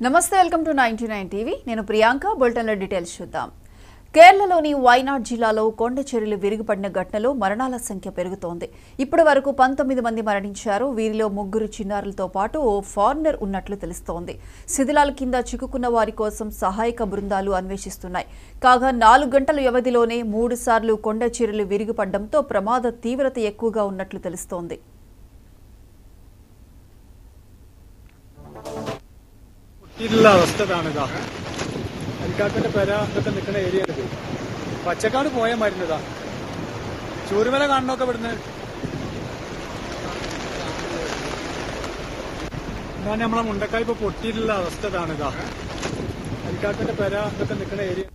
నమస్తే welcome to 99 TV నేను Priyanka బులెటిన్ల details చూద్దాం కేరళలోని వైనాడ్ జిల్లాలో కొండ చర్యలు విరిగిపడిన ఘటనలో మరణాల సంఖ్య పెరుగుతోంది ఇప్పటి వరకు 19 మంది మరణించారు వీరిలో ముగ్గురు చిన్నారులతో పాటు ఓ ఫారినర్ ఉన్నట్లు తెలుస్తోంది శిథిలాల కింద చిక్కుకున్న వారి కోసం సహాయక బృందాలు అన్వేషిస్తున్నాయి కాగా 4 గంటల వ్యవధిలోనే 3 సార్లు కొండ చర్యలు విరిగిపడడంతో ప్రమాద తీవ్రత ఎక్కువగా ఉన్నట్లు తెలుస్తోంది അവസ്ഥതാണിതാ അരിക്കാട്ടിന്റെ പെര ഇതൊക്കെ നിൽക്കുന്ന ഏരിയ ഇത് പച്ചക്കാട് പോയ മരുന്നതാ ചൂരുമല കാണണമൊക്കെ ഇവിടുന്ന് ഞാൻ നമ്മളെ മുണ്ടക്കായ് ഇപ്പൊ പൊട്ടിയിട്ടുള്ള അവസ്ഥതാണിതാ അരിക്കാട്ടിന്റെ പെര ഇതൊക്കെ നിൽക്കുന്ന ഏരിയ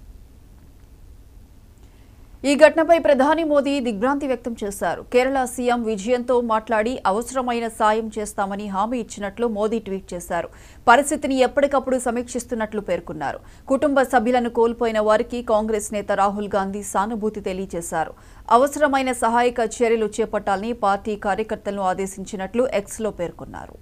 ఈ ఘటనపై ప్రధాని మోదీ దిగ్భ్రాంతి వ్యక్తం చేశారు కేరళ సీఎం విజయంతో మాట్లాడి అవసరమైన సాయం చేస్తామని హామీ ఇచ్చినట్లు మోదీ ట్వీట్ చేశారు పరిస్థితిని ఎప్పటికప్పుడు సమీక్షిస్తున్నట్లు పేర్కొన్నారు కుటుంబ సభ్యులను కోల్పోయిన వారికి కాంగ్రెస్ నేత రాహుల్ గాంధీ సానుభూతి తెలియజేశారు అవసరమైన సహాయక చర్యలు చేపట్టాలని పార్టీ కార్యకర్తలను ఆదేశించినట్లు ఎక్స్లో పేర్కొన్నారు